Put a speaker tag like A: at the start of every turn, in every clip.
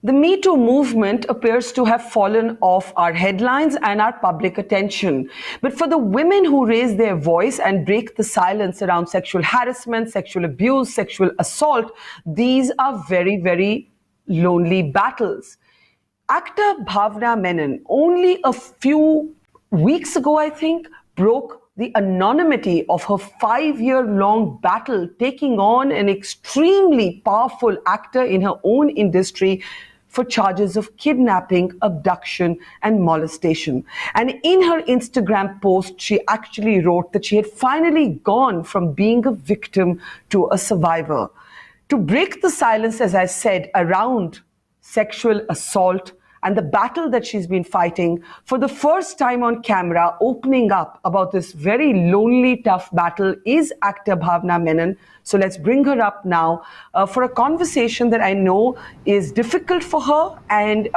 A: The Me Too movement appears to have fallen off our headlines and our public attention. But for the women who raise their voice and break the silence around sexual harassment, sexual abuse, sexual assault, these are very, very lonely battles. Actor Bhavana Menon, only a few weeks ago, I think, broke the anonymity of her 5 year long battle, taking on an extremely powerful actor in her own industry for charges of kidnapping, abduction, and molestation. And in her Instagram post, she actually wrote that she had finally gone from being a victim to a survivor. To break the silence, as I said, around sexual assault and the battle that she's been fighting, for the first time on camera, opening up about this very lonely, tough battle, is actor Bhavana Menon. So let's bring her up now for a conversation that I know is difficult for her, and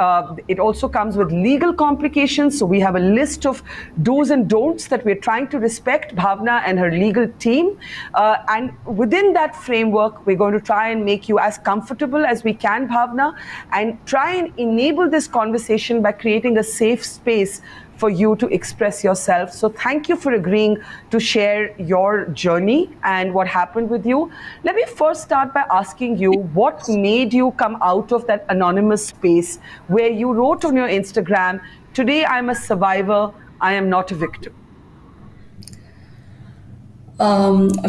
A: it also comes with legal complications. So we have a list of do's and don'ts that we're trying to respect, Bhavana and her legal team. And within that framework, we're going to try and make you as comfortable as we can, Bhavana, and try and enable this conversation by creating a safe space for you to express yourself. So thank you for agreeing to share your journey and what happened with you. Let me first start by asking you, what made you come out of that anonymous space where you wrote on your Instagram, "Today I'm a survivor, I am not a victim"?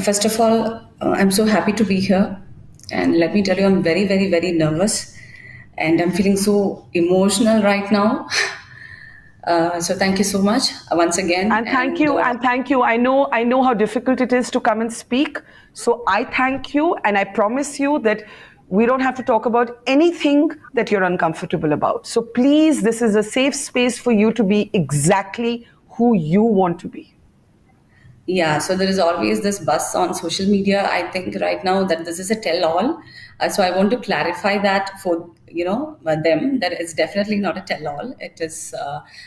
B: First of all, I'm so happy to be here. And let me tell you, I'm very, very, very nervous. And I'm feeling so emotional right now. So thank you so much once again.
A: And thank you. I know how difficult it is to come and speak. So I thank you, and I promise you that we don't have to talk about anything that you're uncomfortable about. So please, this is a safe space for you to be exactly who you want to be.
B: Yeah, so there is always this buzz on social media, I think right now, that this is a tell-all. So I want to clarify that for them, that it's definitely not a tell-all. It is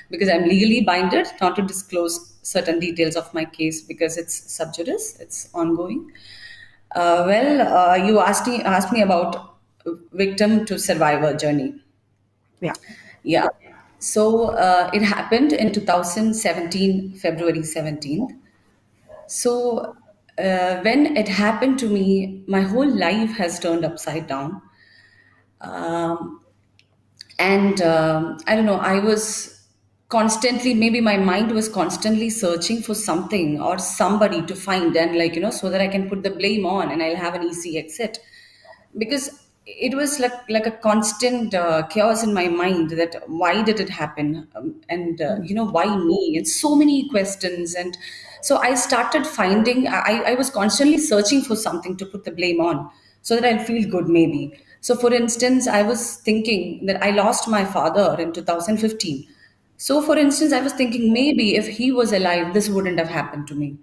B: because I'm legally binded not to disclose certain details of my case because it's sub judice, it's ongoing. You asked me about victim to survivor journey.
A: Yeah.
B: Yeah. So it happened in 2017, February 17th. So when it happened to me, my whole life has turned upside down. Um, and I don't know, I was constantly, maybe my mind was constantly searching for something or somebody to find, and so that I can put the blame on and I'll have an easy exit. Because it was like a constant chaos in my mind, that why did it happen, and why me, and so many questions. And so I started finding, I was constantly searching for something to put the blame on so that I'll feel good, maybe. So for instance, I was thinking that I lost my father in 2015. So for instance, I was thinking, maybe if he was alive, this wouldn't have happened to me.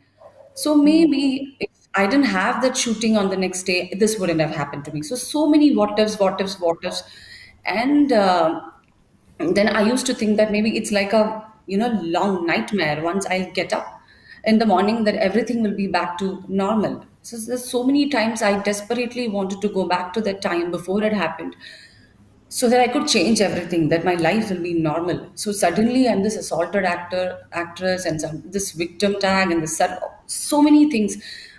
B: So maybe if I didn't have that shooting on the next day, this wouldn't have happened to me. So so many what ifs, what ifs, what ifs, and then I used to think that maybe it's like a long nightmare. Once I'll get up in the morning, that everything will be back to normal. So there's so many times I desperately wanted to go back to that time before it happened, so that I could change everything, that my life will be normal. So suddenly I'm this assaulted actress, and this victim tag, and so many things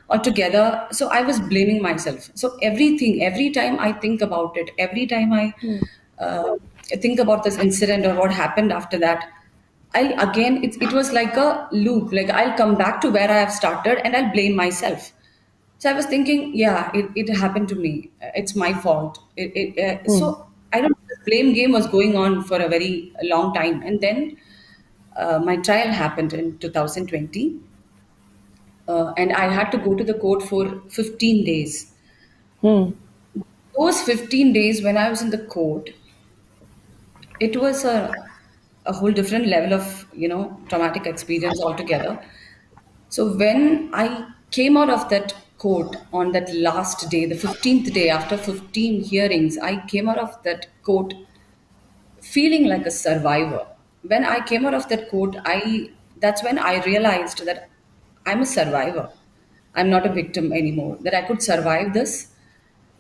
B: all together. So I was blaming myself. So everything, every time I think about it, every time I uh, think about this incident or what happened after that, it was like a loop. Like I'll come back to where I have started and I'll blame myself. So I was thinking, yeah, it happened to me. It's my fault. So I don't know, the blame game was going on for a very long time. And then my trial happened in 2020. And I had to go to the court for 15 days. Those 15 days when I was in the court, it was a whole different level of, traumatic experience altogether. So when I came out of that court on that last day, the 15th day after 15 hearings, I came out of that court feeling like a survivor. When I came out of that court, I that's when I realized that I'm a survivor. I'm not a victim anymore. That I could survive this,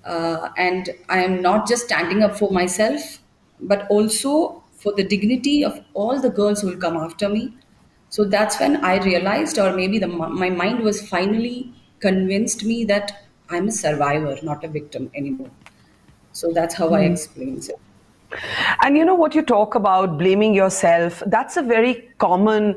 B: and I am not just standing up for myself. but also for the dignity of all the girls who will come after me. So that's when I realized, or maybe my mind was finally convinced me that I'm a survivor, not a victim anymore. So that's how I explain it.
A: And you know what you talk about, blaming yourself, that's a very common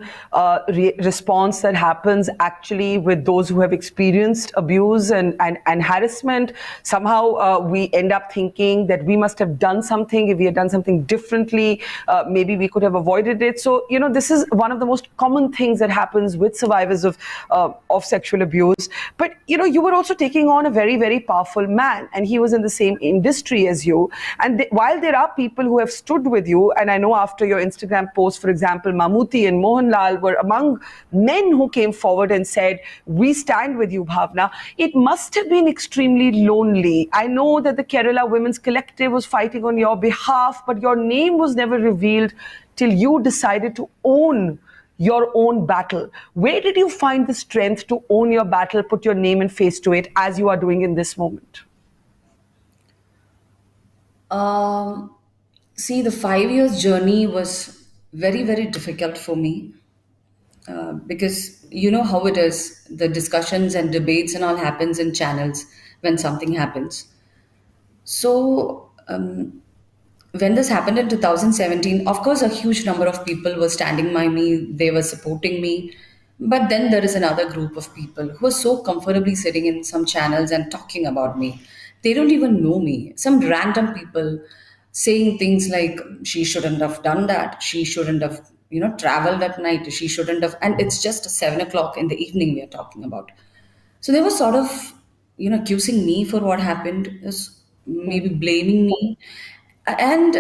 A: response that happens actually with those who have experienced abuse and harassment. Somehow we end up thinking that we must have done something. If we had done something differently, maybe we could have avoided it. So, you know, this is one of the most common things that happens with survivors of sexual abuse. But, you know, you were also taking on a very, very powerful man, and he was in the same industry as you. And while there are people who have stood with you, and I know after your Instagram post, for example, Mammootty and Mohanlal were among men who came forward and said, "We stand with you, Bhavna." It must have been extremely lonely. I know that the Kerala Women's Collective was fighting on your behalf, but your name was never revealed till you decided to own your own battle. Where did you find the strength to own your battle, put your name and face to it, as you are doing in this moment?
B: Um, See, the 5 years journey was very, very difficult for me, because you know how it is. The discussions and debates and all happens in channels when something happens. So when this happened in 2017, of course, a huge number of people were standing by me, they were supporting me. But then there is another group of people who are so comfortably sitting in some channels and talking about me. They don't even know me. Some random people saying things like, she shouldn't have done that, she shouldn't have, traveled at night, she shouldn't have. And it's just 7 o'clock in the evening we are talking about. So they were sort of, accusing me for what happened, maybe blaming me. And,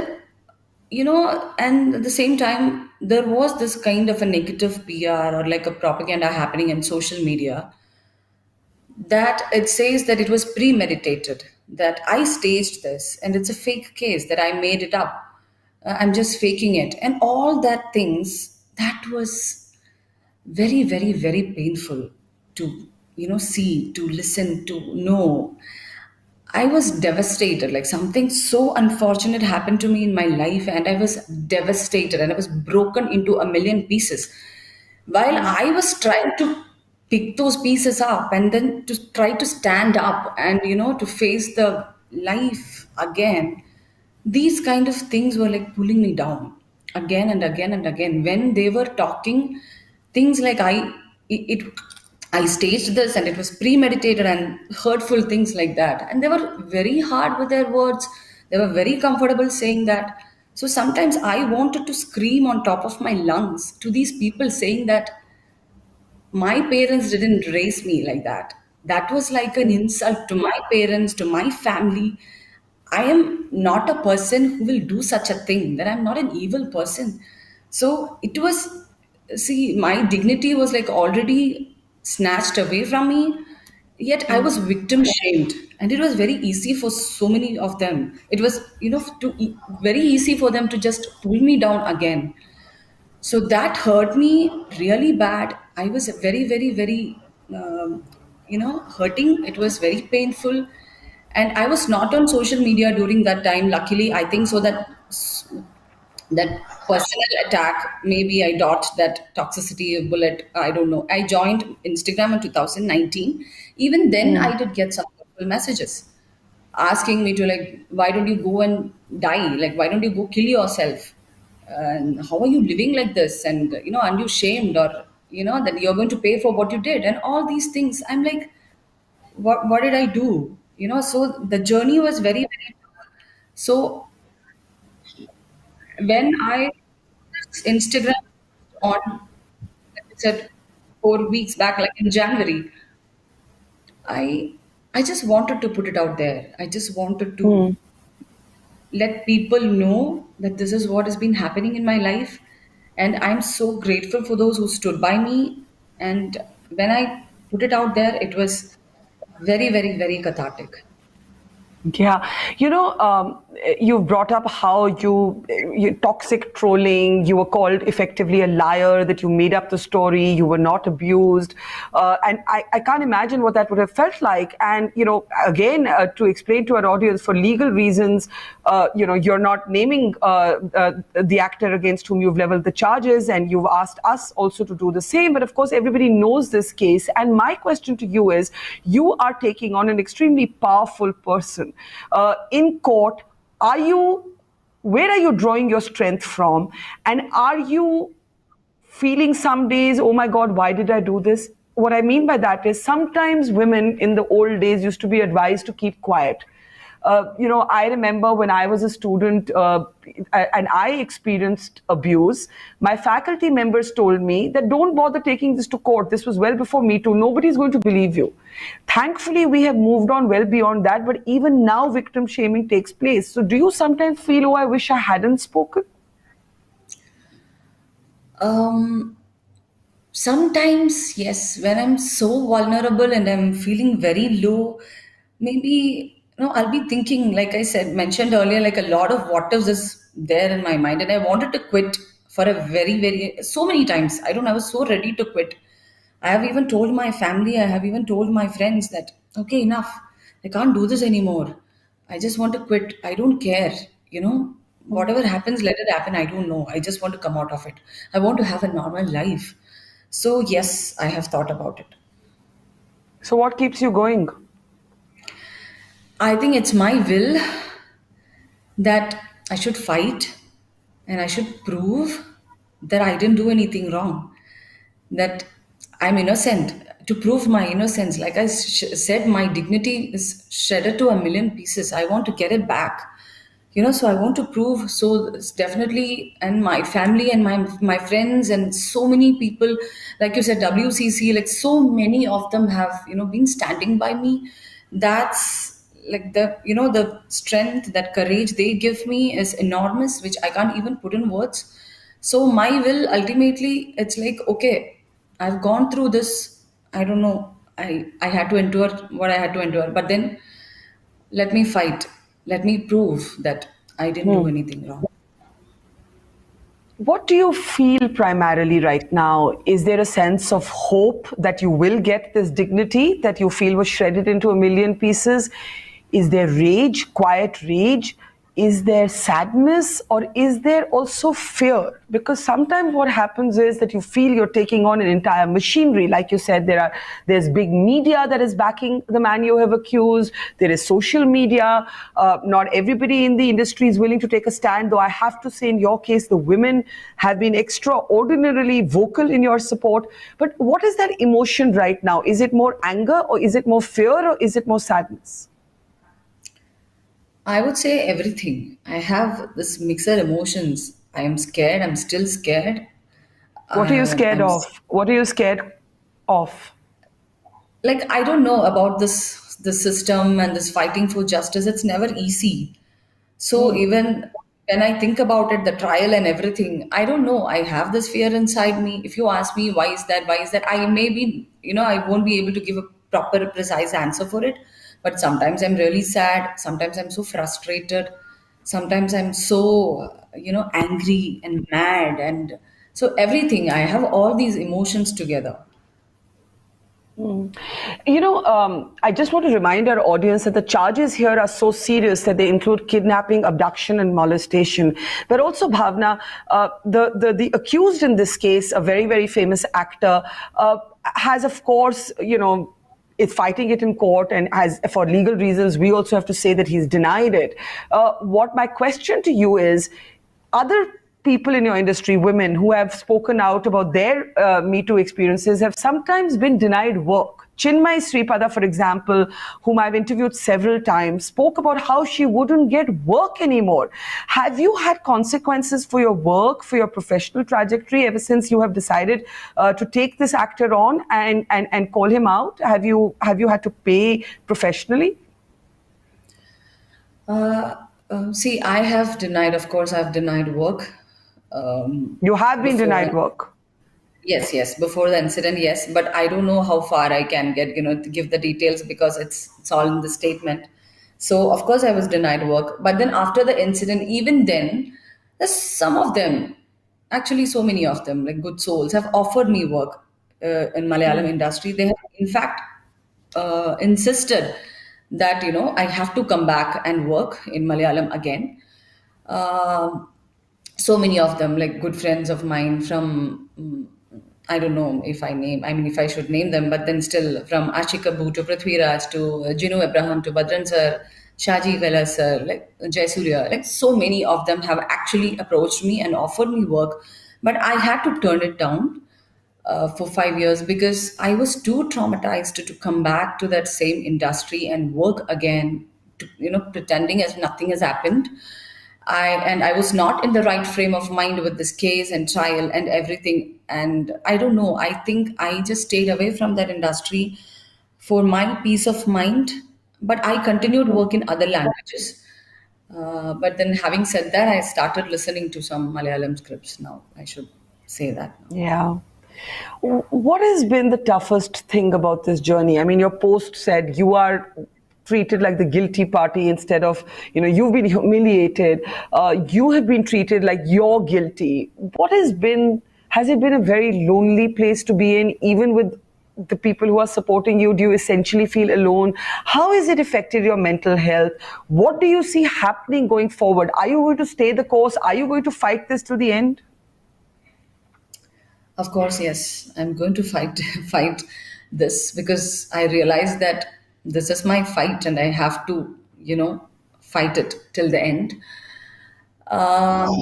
B: and at the same time, there was this kind of a negative PR or like a propaganda happening in social media, that it says that it was premeditated, that I staged this and it's a fake case, that I made it up. I'm just faking it. And all that things, that was very, very, very painful to, see, to listen, to know. I was devastated. Like, something so unfortunate happened to me in my life, and I was devastated and I was broken into a million pieces. While I was trying to pick those pieces up and then to try to stand up and, to face the life again, these kind of things were like pulling me down again and again and again. When they were talking things like I staged this and it was premeditated and hurtful things like that, and they were very hard with their words, they were very comfortable saying that. So sometimes I wanted to scream on top of my lungs to these people, saying that my parents didn't raise me like that. That was like an insult to my parents, to my family. I am not a person who will do such a thing, that I'm not an evil person. So it was, see, my dignity was like already snatched away from me, yet I was victim shamed. And it was very easy for so many of them. It was, very easy for them to just pull me down again. So that hurt me really bad. I was very, very, very, hurting. It was very painful. And I was not on social media during that time. Luckily, I think so that personal attack, maybe I dodged that toxicity bullet. I don't know. I joined Instagram in 2019. Even then, I did get some messages asking me to, like, why don't you go and die? Like, why don't you go kill yourself? And how are you living like this? And, aren't you shamed? Or, that you're going to pay for what you did? And all these things. I'm like, what did I do? So the journey was very, very tough. So when I Instagram on, like I said, 4 weeks back, like in January, I I just wanted to put it out there. I just wanted to let people know that this is what has been happening in my life. And I'm so grateful for those who stood by me. And when I put it out there, it was very, very, very cathartic.
A: Yeah, you brought up how you toxic trolling. You were called effectively a liar, that you made up the story. You were not abused, and I can't imagine what that would have felt like. And again, to explain to our audience, for legal reasons, you're not naming the actor against whom you've leveled the charges, and you've asked us also to do the same. But of course, everybody knows this case. And my question to you is, you are taking on an extremely powerful person in court. Where are you drawing your strength from? And are you feeling some days, oh my God, why did I do this? What I mean by that is, sometimes women in the old days used to be advised to keep quiet. I remember when I was a student and I experienced abuse, my faculty members told me that don't bother taking this to court. This was well before Me Too. Nobody's going to believe you. Thankfully, we have moved on well beyond that, but even now, victim shaming takes place. So do you sometimes feel, oh, I wish I hadn't spoken?
B: Sometimes, yes, when I'm so vulnerable and I'm feeling very low, maybe, I'll be thinking, like I said, mentioned earlier, like a lot of what ifs is there in my mind. And I wanted to quit for a very, very, so many times. I was so ready to quit. I have even told my family, I have even told my friends that, okay, enough. I can't do this anymore. I just want to quit. I don't care. Whatever happens, let it happen. I don't know. I just want to come out of it. I want to have a normal life. So, yes, I have thought about it.
A: So what keeps you going?
B: I think it's my will that I should fight and I should prove that I didn't do anything wrong, that I'm innocent, to prove my innocence. Like I said, my dignity is shredded to a million pieces. I want to get it back. So I want to prove. So it's definitely, and my family and my friends and so many people, like you said, WCC, like so many of them have been standing by me. That's like the strength, that courage they give me is enormous, which I can't even put in words. So my will, ultimately, it's like, okay, I've gone through this. I don't know. I had to endure what I had to endure, but then let me fight. Let me prove that I didn't do anything wrong.
A: What do you feel primarily right now? Is there a sense of hope that you will get this dignity that you feel was shredded into a million pieces? Is there rage, quiet rage? Is there sadness, or is there also fear? Because sometimes what happens is that you feel you're taking on an entire machinery. Like you said, there's big media that is backing the man you have accused. There is social media. Not everybody in the industry is willing to take a stand, though I have to say in your case, the women have been extraordinarily vocal in your support. But what is that emotion right now? Is it more anger, or is it more fear, or is it more sadness?
B: I would say everything. I have this mixed emotions. I am scared. I'm still scared.
A: What are you scared
B: I'm
A: of? What are you scared of?
B: like, I don't know about this system and this fighting for justice. It's never easy. So even when I think about it, the trial and everything, I don't know. I have this fear inside me. If you ask me why is that, why is that, I may be, I won't be able to give a proper, precise answer for it. But sometimes I'm really sad. Sometimes I'm so frustrated. Sometimes I'm so, angry and mad. And so everything, I have all these emotions together.
A: I just want to remind our audience that the charges here are so serious that they include kidnapping, abduction, and molestation. But also, Bhavana, the accused in this case, a very, very famous actor, has, of course, is fighting it in court, and has, for legal reasons, we also have to say that he's denied it. What my question to you is, other people in your industry, women who have spoken out about their Me Too experiences, have sometimes been denied work. Chinmay Sripada, for example, whom I've interviewed several times, spoke about how she wouldn't get work anymore. Have you had consequences for your work, for your professional trajectory, ever since you have decided to take this actor on and call him out? Have you had to pay professionally?
B: See, I have denied, of course, I've denied work
A: You have been
B: before.
A: denied work.
B: Yes, yes, before the incident, yes, but I don't know how far I can get, to give the details because it's all in the statement. So of course I was denied work. But then after the incident, even then, there's some of them, actually so many of them, like good souls, have offered me work in Malayalam industry. They have in fact insisted that I have to come back and work in Malayalam again. Um so many of them, like good friends of mine from, I don't know if I mean, if I should name them, but then still, from Ashika Bhu to Prithviraj to Jinu Abraham to Badran sir, Shaji Vela sir, like Jayasuriya, like so many of them have actually approached me and offered me work, but I had to turn it down for 5 years because I was too traumatized to come back to that same industry and work again, pretending as nothing has happened. I was not in the right frame of mind with this case and trial and everything. And I don't know. I think I just stayed away from that industry for my peace of mind. But I continued work in other languages. But then, having said that, I started listening to some Malayalam scripts now. I should say that now.
A: Yeah. What has been the toughest thing about this journey? I mean, your post said you are treated like the guilty party instead of, you've been humiliated. You have been treated like you're guilty. Has it been a very lonely place to be in, even with the people who are supporting you? Do you essentially feel alone? How has it affected your mental health? What do you see happening going forward? Are you going to stay the course? Are you going to fight this to the end?
B: Of course, yes. I'm going to fight fight this because I realize that this is my fight and I have to, fight it till the end. Um,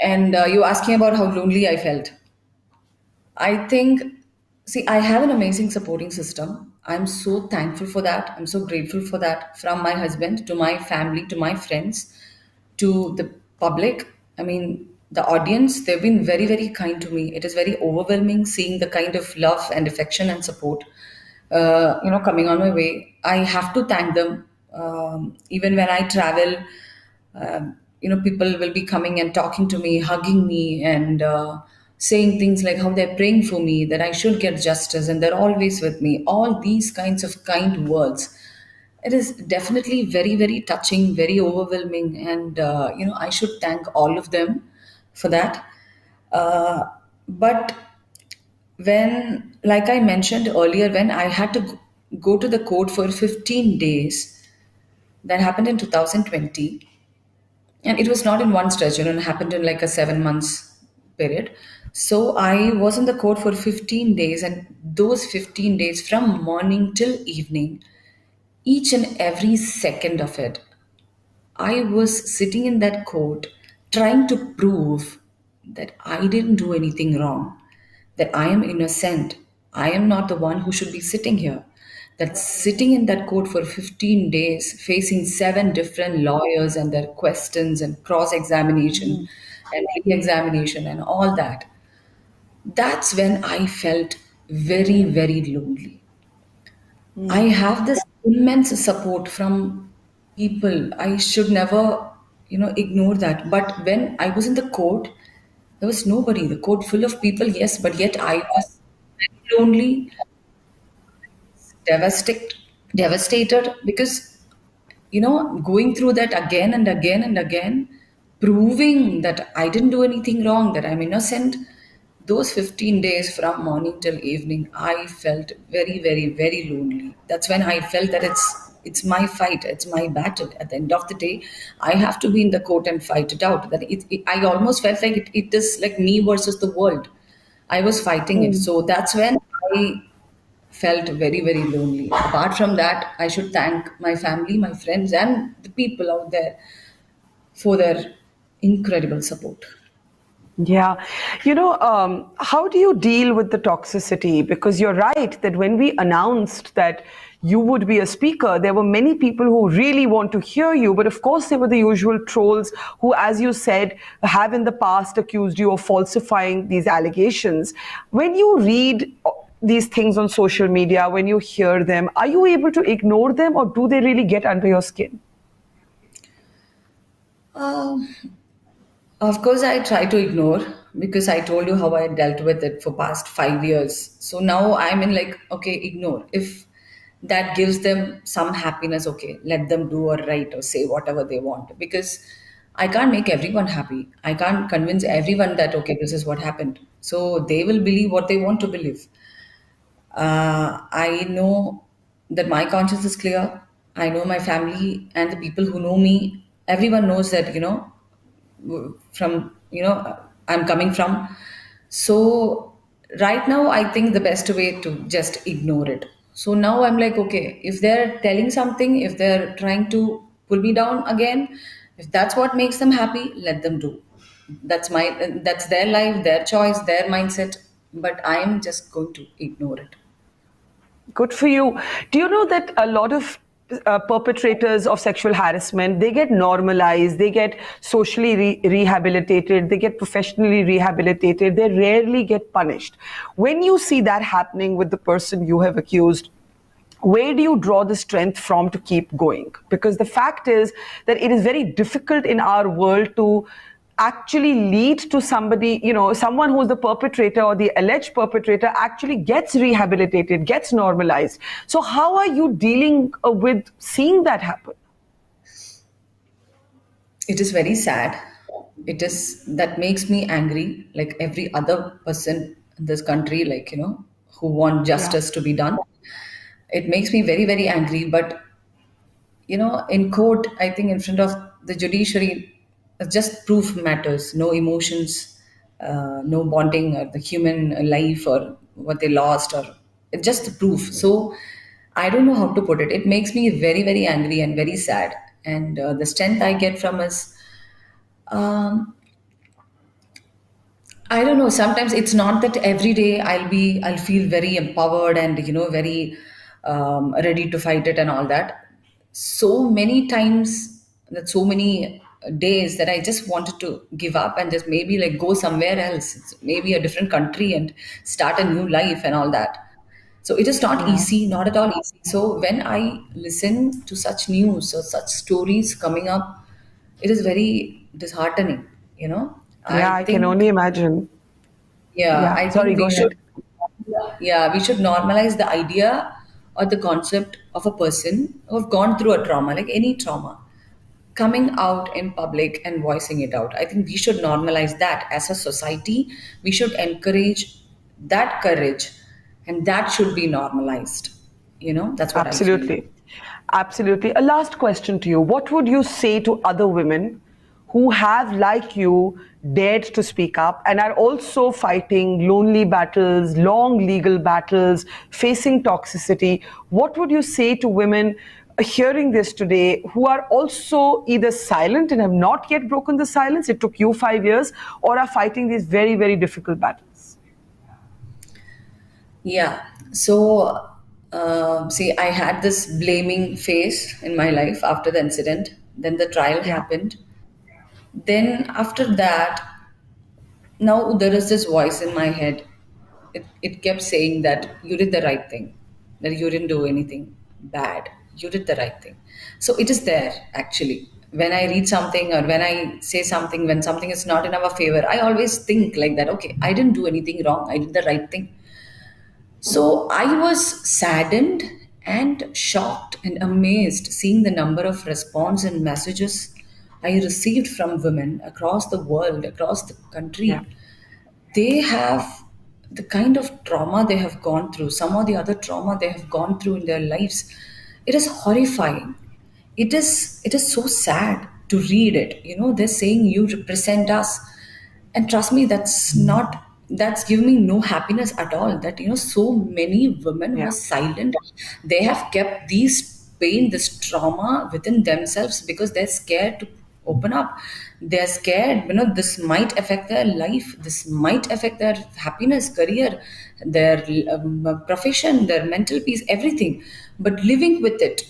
B: and you asking about how lonely I felt. I think, see, I have an amazing supporting system. I'm so thankful for that. I'm so grateful for that, from my husband to my family to my friends to the public. I mean, the audience, they've been very, very kind to me. It is very overwhelming seeing the kind of love and affection and support, coming on my way. I have to thank them. Even when I travel, people will be coming and talking to me, hugging me, and saying things like how they're praying for me, that I should get justice, and they're always with me. All these kinds of kind words. It is definitely very, very touching, very overwhelming, and I should thank all of them for that. Uh, but when, like I mentioned earlier, when I had to go to the court for 15 days, that happened in 2020, and it was not in one stretch, it happened in like a 7 months period. So I was in the court for 15 days, and those 15 days from morning till evening, each and every second of it, I was sitting in that court trying to prove that I didn't do anything wrong, that I am innocent. I am not the one who should be sitting here. That sitting in that court for 15 days, facing seven different lawyers and their questions and cross examination and re examination and all that, that's when I felt very, very lonely. I have this immense support from people. I should never, ignore that. But when I was in the court, there was nobody. The court full of people, yes, but yet I was very lonely, devastated, devastated because going through that again and again and again, proving that I didn't do anything wrong, that I'm innocent. Those 15 days from morning till evening, I felt very, very, very lonely. That's when I felt that it's my fight, it's my battle. At the end of the day, I have to be in the court and fight it out. That I almost felt like it is like me versus the world. I was fighting it. So that's when I felt very, very lonely. Apart from that, I should thank my family, my friends, and the people out there for their incredible support.
A: Yeah. How do you deal with the toxicity? Because you're right that when we announced that you would be a speaker, there were many people who really want to hear you. But of course, there were the usual trolls who, as you said, have in the past accused you of falsifying these allegations. When you read these things on social media, when you hear them, are you able to ignore them, or do they really get under your skin?
B: Um, Of course, I try to ignore because I told you how I dealt with it for past 5 years. So now I'm in like, okay, ignore. If that gives them some happiness. Okay, let them do or write or say whatever they want, because I can't make everyone happy. I can't convince everyone that okay, this is what happened, so they will believe what they want to believe. I know that my conscience is clear. I know my family and the people who know me, everyone knows that, from, I'm coming from. So right now, I think the best way to just ignore it. So now I'm like, okay, if they're telling something, if they're trying to pull me down again, if that's what makes them happy, let them do. That's their life, their choice, their mindset. But I'm just going to ignore it.
A: Good for you. Do you know that a lot of perpetrators of sexual harassment, they get normalized, they get socially rehabilitated, they get professionally rehabilitated, they rarely get punished. When you see that happening with the person you have accused, where do you draw the strength from to keep going? Because the fact is that it is very difficult in our world to actually lead to somebody, someone who's the perpetrator or the alleged perpetrator actually gets rehabilitated, gets normalized. So how are you dealing with seeing that happen?
B: It is very sad. It is that makes me angry, like every other person in this country, like, who want
A: Yeah.
B: justice to be done. It makes me very, very angry. But, in court, I think in front of the judiciary, just proof matters, no emotions, no bonding, or the human life, or what they lost, or just the proof. So I don't know how to put it. It makes me very, very angry and very sad. And the strength I get from is, um, I don't know. Sometimes it's not that every day I'll feel very empowered and, very ready to fight it and all that. So many times, that so many days that I just wanted to give up and just maybe like go somewhere else, maybe a different country and start a new life and all that. So it is not
A: Yeah.
B: easy, not at all easy. So when I listen to such news or such stories coming up, it is very disheartening,
A: Yeah,
B: I
A: I can
B: think,
A: only imagine.
B: yeah,
A: Yeah,
B: I think
A: sorry, go
B: we
A: ahead.
B: should, yeah, we should normalize the idea or the concept of a person who have gone through a trauma, like any trauma, coming out in public and voicing it out. I think we should normalize that as a society. We should encourage that courage, and that should be normalized. That's what I feel.
A: Absolutely. Absolutely. A last question to you. What would you say to other women who have, like you, dared to speak up and are also fighting lonely battles, long legal battles, facing toxicity? What would you say to women hearing this today who are also either silent and have not yet broken the silence? It took you 5 years, or are fighting these very, very difficult battles?
B: Yeah. So, see, I had this blaming phase in my life after the incident. Then the trial
A: Yeah.
B: happened. Then, after that, now there is this voice in my head. It kept saying that you did the right thing, that you didn't do anything bad. You did the right thing. So, it is there actually. When I read something or when I say something, when something is not in our favor, I always think like that, okay, I didn't do anything wrong. I did the right thing. So I was saddened and shocked and amazed seeing the number of response and messages I received from women across the world, across the
A: Yeah.
B: country. They have the kind of trauma they have gone through, some of the other trauma they have gone through in their lives. It is horrifying. It is so sad to read it. They're saying you represent us, and trust me, that's giving me no happiness at all. That so many women who
A: Yeah.
B: are silent, they have kept these pain, this trauma within themselves because they're scared to open up. They're scared, this might affect their life, this might affect their happiness, career, their profession, their mental peace, everything. But living with it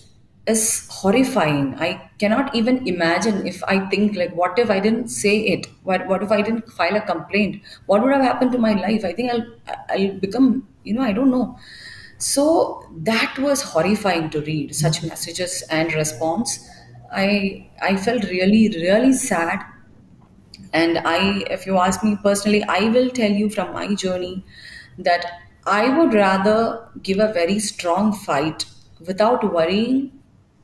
B: is horrifying. I cannot even imagine. If I think like, what if I didn't say it? What if I didn't file a complaint? What would have happened to my life? I think I'll become, I don't know. So that was horrifying to read such messages and response. I felt really, really sad. And if you ask me personally, I will tell you from my journey that I would rather give a very strong fight without worrying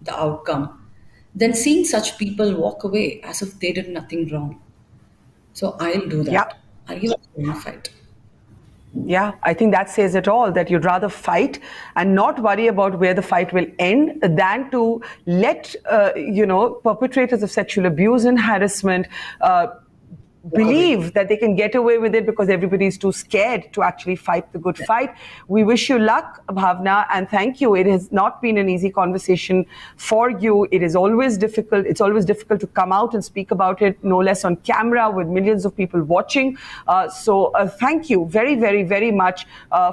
B: the outcome, than seeing such people walk away as if they did nothing wrong. So I'll do
A: Yeah.
B: that. I'll give a strong fight.
A: Yeah, I think that says it all, that you'd rather fight and not worry about where the fight will end than to let, perpetrators of sexual abuse and harassment believe that they can get away with it because everybody's too scared to actually fight the good fight. We wish you luck, Bhavna, and thank you. It has not been an easy conversation for you. It is always difficult. It's always difficult to come out and speak about it, no less on camera with millions of people watching. So thank you very, very, very much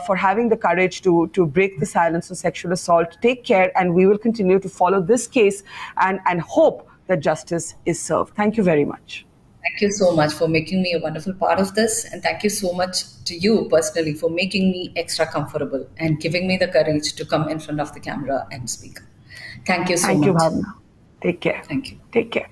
A: for having the courage to break the silence on sexual assault. Take care, and we will continue to follow this case and hope that justice is served. Thank you very much.
B: Thank you so much for making me a wonderful part of this. And thank you so much to you personally for making me extra comfortable and giving me the courage to come in front of the camera and speak. Thank you so much.
A: Thank you, Bhavna. Take care.
B: Thank you.
A: Take care.